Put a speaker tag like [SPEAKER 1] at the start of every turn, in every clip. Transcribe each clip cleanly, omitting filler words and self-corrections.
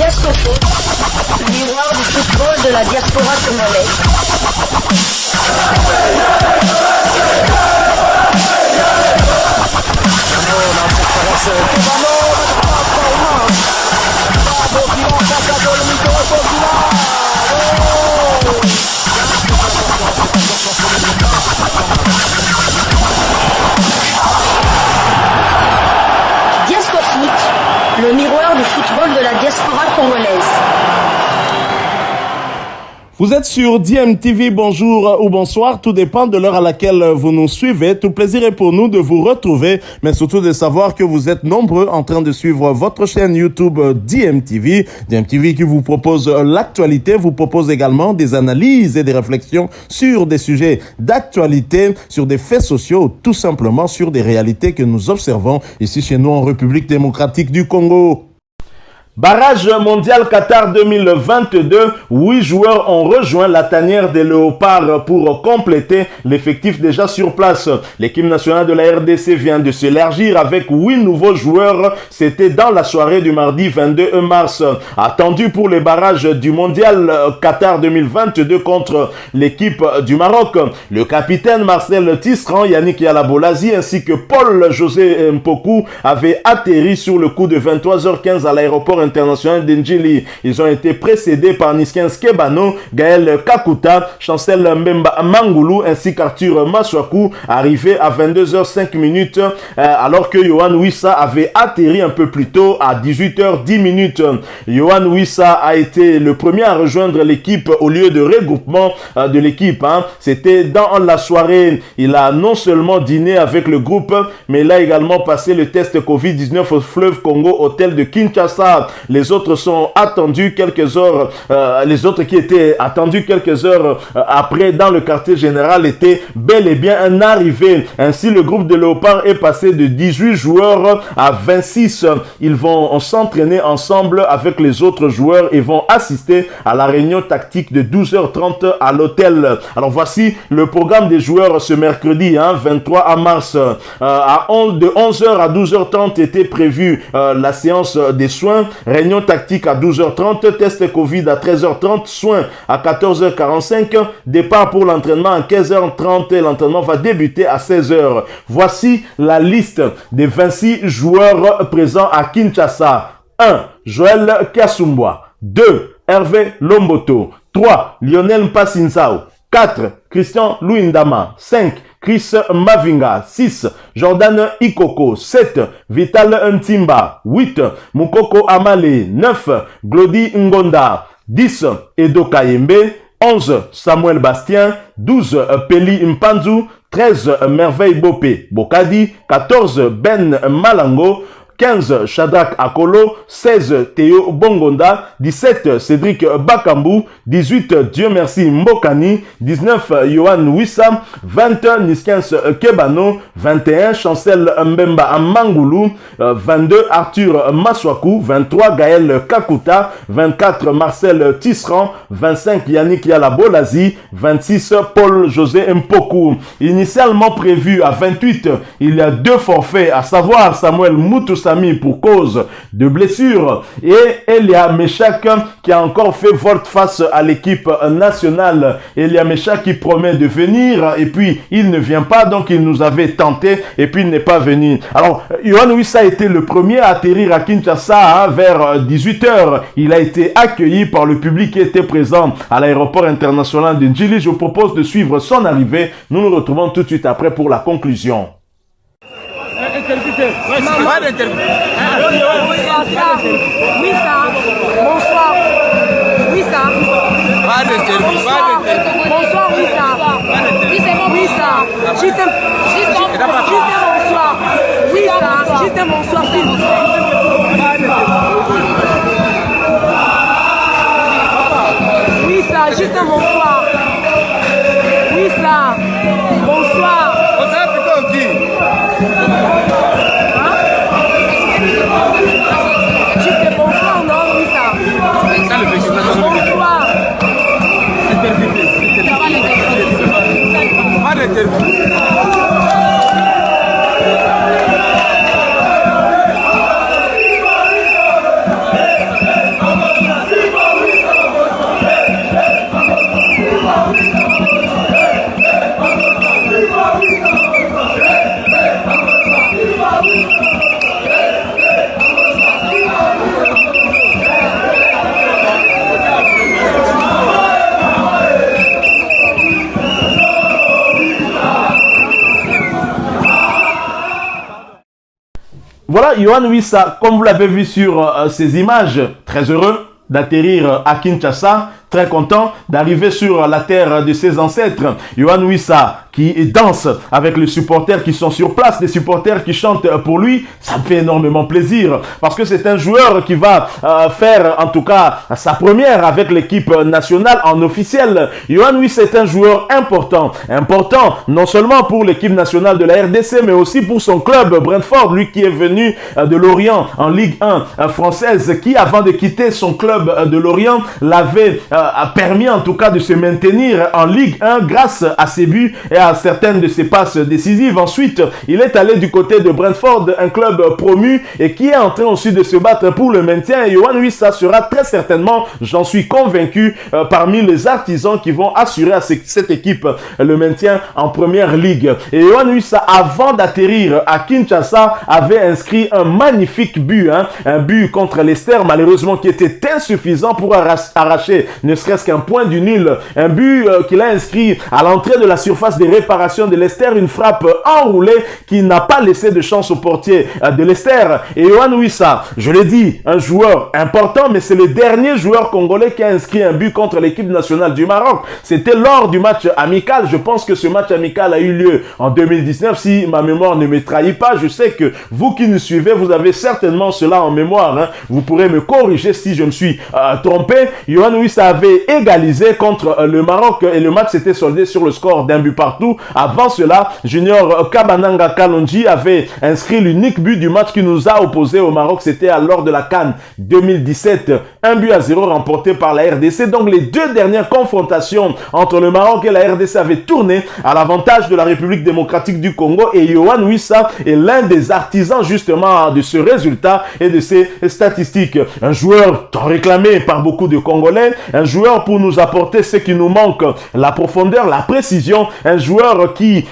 [SPEAKER 1] Disco Foot, miroir du football de la diaspora congolaise. Disco Foot, le miroir du football de la diaspora congolaise.
[SPEAKER 2] Vous êtes sur DMTV, bonjour ou bonsoir, tout dépend de l'heure à laquelle vous nous suivez. Tout plaisir est pour nous de vous retrouver, mais surtout de savoir que vous êtes nombreux en train de suivre votre chaîne YouTube DMTV. DMTV qui vous propose l'actualité, vous propose également des analyses et des réflexions sur des sujets d'actualité, sur des faits sociaux, tout simplement sur des réalités que nous observons ici chez nous en République démocratique du Congo. Barrage mondial Qatar 2022, 8 joueurs ont rejoint la tanière des Léopards pour compléter l'effectif déjà sur place. L'équipe nationale de la RDC vient de s'élargir avec 8 nouveaux joueurs. C'était dans la soirée du mardi 22 mars. Attendu pour les barrages du mondial Qatar 2022 contre l'équipe du Maroc. Le capitaine Marcel Tisserand, Yannick Yalabolazi ainsi que Paul-José Mpoku avaient atterri sur le coup de 23h15 à l'aéroport international d'Ndjili. Ils ont été précédés par Niskens Kebano, Gaël Kakuta, Chancel Mbemba Mangoulou ainsi qu'Arthur Maswaku, arrivés à 22h05 alors que Yohan Wissa avait atterri un peu plus tôt à 18h10. Yohan Wissa a été le premier à rejoindre l'équipe au lieu de regroupement de l'équipe. C'était dans la soirée. Il a non seulement dîné avec le groupe, mais il a également passé le test Covid-19 au fleuve Congo, hôtel de Kinshasa. Les autres sont attendus quelques heures, les autres qui étaient attendus quelques heures après dans le quartier général étaient bel et bien arrivés. Ainsi, le groupe de Léopards est passé de 18 joueurs à 26. Ils vont s'entraîner ensemble avec les autres joueurs et vont assister à la réunion tactique de 12h30 à l'hôtel. Alors voici le programme des joueurs ce mercredi, 23 mars. De 11h à 12h30 était prévue la séance des soins. Réunion tactique à 12h30, test Covid à 13h30, soins à 14h45, départ pour l'entraînement à 15h30 et l'entraînement va débuter à 16h. Voici la liste des 26 joueurs présents à Kinshasa. 1. Joël Kasumba. 2. Hervé Lomboto. 3. Lionel Mpassinsao. 4. Christian Luindama. 5. Chris Mavinga. 6. Jordan Ikoko. 7. Vital Ntimba. 8. Mukoko Amale. 9. Glody Ngonda. 10. Edo Kayembe. 11. Samuel Bastien. 12. Peli Mpanzu. 13. Merveille Bopé Bokadi. 14. Ben Malango. 15. Shadrach Akolo, 16. Théo Bongonda, 17. Cédric Bakambu, 18. Dieu merci Mbokani, 19. Yohan Wissa, 20. Niskens Kebano, 21. Chancel Mbemba Mangoulou, 22. Arthur Maswaku, 23. Gaël Kakuta, 24. Marcel Tisserand, 25. Yannick Yalabolazi, 26. Paul-José Mpoku. Initialement prévu à 28, il y a 2 forfaits, à savoir Samuel Moutoussami pour cause de blessure et Elia Meshak qui a encore fait volte-face à l'équipe nationale. Elia Meshak qui promet de venir et puis il ne vient pas, donc il nous avait tenté et puis il n'est pas venu. Alors Yohan Wissa a été le premier à atterrir à Kinshasa vers 18h. Il a été accueilli par le public qui était présent à l'aéroport international de Ndjili. Je vous propose de suivre son arrivée. Nous nous retrouvons tout de suite après pour la conclusion.
[SPEAKER 3] Bonsoir. Wissa. Bonsoir Wissa. Wissa. Juste un bonsoir. Wissa. Juste un bonsoir. Wissa. Juste un bonsoir. Wissa. Bonsoir. Juste bonsoir, non, Wissa. Bonsoir.
[SPEAKER 2] Voilà, Yohan Wissa, comme vous l'avez vu sur ces images, très heureux d'atterrir à Kinshasa, très content d'arriver sur la terre de ses ancêtres. Yohan Wissa qui danse avec les supporters qui sont sur place, des supporters qui chantent pour lui, ça me fait énormément plaisir parce que c'est un joueur qui va faire en tout cas sa première avec l'équipe nationale en officiel. Yohan Wissa est un joueur important non seulement pour l'équipe nationale de la RDC mais aussi pour son club Brentford, lui qui est venu de Lorient en Ligue 1 française, qui avant de quitter son club de Lorient l'avait permis en tout cas de se maintenir en Ligue 1 grâce à ses buts et à certaines de ses passes décisives. Ensuite, il est allé du côté de Brentford, un club promu et qui est en train aussi de se battre pour le maintien. Et Yohan Wissa sera très certainement, j'en suis convaincu, parmi les artisans qui vont assurer à cette équipe le maintien en première ligue. Et Yohan Wissa, avant d'atterrir à Kinshasa, avait inscrit un magnifique but, un but contre Leicester, malheureusement qui était insuffisant pour arracher ne serait-ce qu'un point du nul. Un but qu'il a inscrit à l'entrée de la surface des réparations de Leicester, une frappe enroulée qui n'a pas laissé de chance au portier de Leicester. Et Yohan Wissa, je l'ai dit, un joueur important, mais c'est le dernier joueur congolais qui a inscrit un but contre l'équipe nationale du Maroc. C'était lors du match amical. Je pense que ce match amical a eu lieu en 2019, si ma mémoire ne me trahit pas. Je sais que vous qui nous suivez, vous avez certainement cela en mémoire. Vous pourrez me corriger si je me suis trompé. Yohan Wissa avait égalisé contre le Maroc et le match s'était soldé sur le score d'un but partout. Avant cela, Junior Kabananga Kalonji avait inscrit l'unique but du match qui nous a opposé au Maroc. C'était lors de la CAN 2017. 1-0 remporté par la RDC. Donc les deux dernières confrontations entre le Maroc et la RDC avaient tourné à l'avantage de la République démocratique du Congo. Et Yohan Wissa est l'un des artisans justement de ce résultat et de ces statistiques. Un joueur tant réclamé par beaucoup de Congolais. Un joueur pour nous apporter ce qui nous manque, la profondeur, la précision. Un joueur qui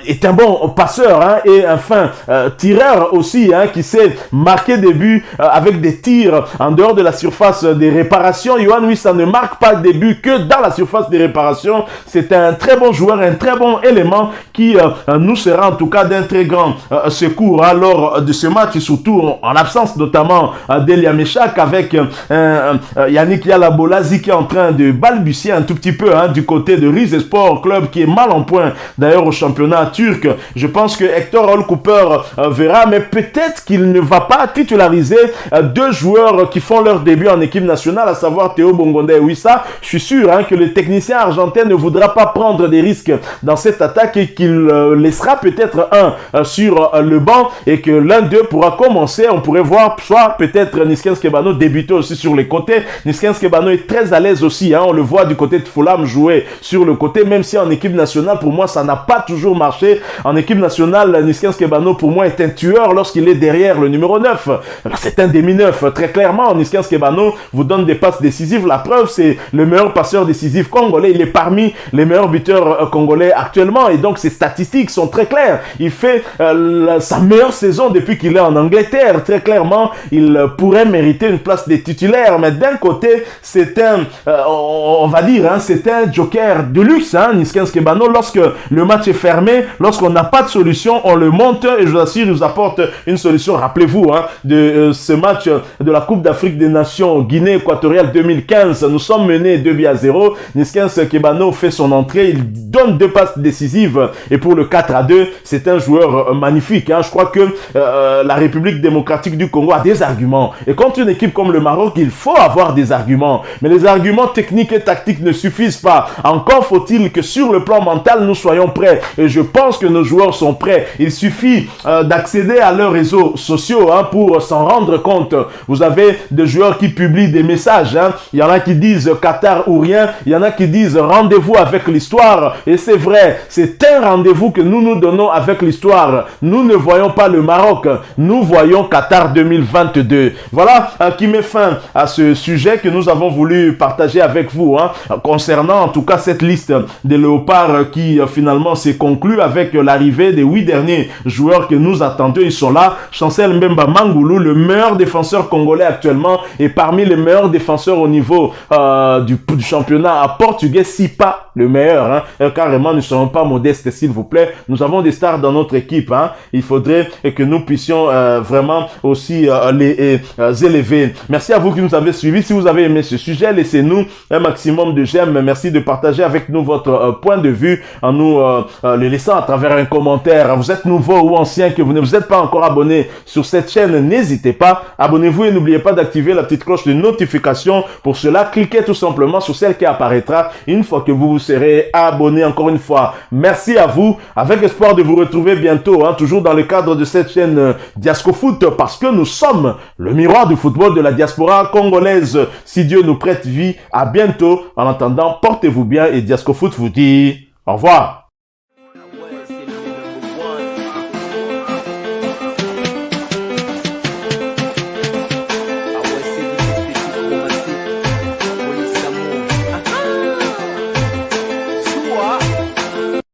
[SPEAKER 2] est un bon passeur et un fin tireur aussi, qui sait marquer des buts avec des tirs en dehors de la surface des réparations. Yohan Wissa ne marque pas des buts que dans la surface des réparations. C'est un très bon joueur, un très bon élément qui nous sera en tout cas d'un très grand secours lors de ce match, surtout en absence notamment d'Elia Meshak, avec Yannick Yalabolazi qui est en train de balbutier un tout petit peu du côté de Rizespor, club qui est mal en point d'ailleurs au championnat turc. Je pense que Hector Hall Cooper verra, mais peut-être qu'il ne va pas titulariser deux joueurs qui font leur début en équipe nationale, à savoir Théo Bongonda et Wissa. Je suis sûr que le technicien argentin ne voudra pas prendre des risques dans cette attaque et qu'il laissera peut-être un sur le banc et que l'un d'eux pourra commencer. On pourrait voir soit peut-être Niskens Kebano débuter aussi sur les côtés. Niskens Kebano est très à l'aise aussi, on le voit du côté de Fulham jouer sur le côté, même si en équipe nationale, pour moi, ça n'a pas toujours marché. En équipe nationale, Niskens Kebano, pour moi, est un tueur lorsqu'il est derrière le numéro 9. C'est un demi-neuf. Très clairement, Niskens Kebano vous donne des passes décisives. La preuve, c'est le meilleur passeur décisif congolais. Il est parmi les meilleurs buteurs congolais actuellement. Et donc, ses statistiques sont très claires. Il fait sa meilleure saison depuis qu'il est en Angleterre. Très clairement, il pourrait mériter une place de titulaire. Mais d'un côté, c'est un, on va dire, c'est un joker de luxe, Niskens Kebano. Lorsque le match est fermé, lorsqu'on n'a pas de solution, on le monte et je vous assure, il nous apporte une solution. Rappelez-vous de ce match de la Coupe d'Afrique des Nations Guinée équatoriale 2015. Nous sommes menés 2-0. Niskens Kebano fait son entrée, il donne deux passes décisives et pour le 4-2, c'est un joueur magnifique. Je crois que la République démocratique du Congo a des arguments. Et contre une équipe comme le Maroc, il faut avoir des arguments. Mais les arguments techniques et tactiques ne suffisent pas. Encore faut-il que sur le plan mental, nous soyons prêts. Et je pense que nos joueurs sont prêts. Il suffit d'accéder à leurs réseaux sociaux pour s'en rendre compte. Vous avez des joueurs qui publient des messages. Il y en a qui disent Qatar ou rien. Il y en a qui disent rendez-vous avec l'histoire. Et c'est vrai, c'est un rendez-vous que nous nous donnons avec l'histoire. Nous ne voyons pas le Maroc. Nous voyons Qatar 2022. Voilà qui met fin à ce sujet que nous avons voulu partager avec vous. Concernant en tout cas cette liste des léopards qui finalement s'est conclue avec l'arrivée des 8 derniers joueurs que nous attendions. Ils sont là. Chancel Mbemba Mangoulou, le meilleur défenseur congolais actuellement et parmi les meilleurs défenseurs au niveau du championnat portugais, si pas le meilleur. Hein. Carrément, ne soyons pas modestes, s'il vous plaît. Nous avons des stars dans notre équipe. Hein. Il faudrait que nous puissions vraiment aussi les élever. Merci à vous qui nous avez suivis. Si vous avez aimé ce sujet, laissez-nous un maximum de j'aime. Merci de partager avec nous votre point de vue en nous le laissant à travers un commentaire. Vous êtes nouveau ou ancien, que vous ne vous êtes pas encore abonné sur cette chaîne, n'hésitez pas. Abonnez-vous et n'oubliez pas d'activer la petite cloche de notification. Pour cela, cliquez tout simplement sur celle qui apparaîtra une fois que vous vous serez abonné. Encore une fois, merci à vous. Avec espoir de vous retrouver bientôt, hein, toujours dans le cadre de cette chaîne Diasco Foot, parce que nous sommes le miroir du football de la diaspora congolaise. Si Dieu nous prête vie, à bientôt. En attendant, portez-vous bien et Diasco Foot vous dit au revoir.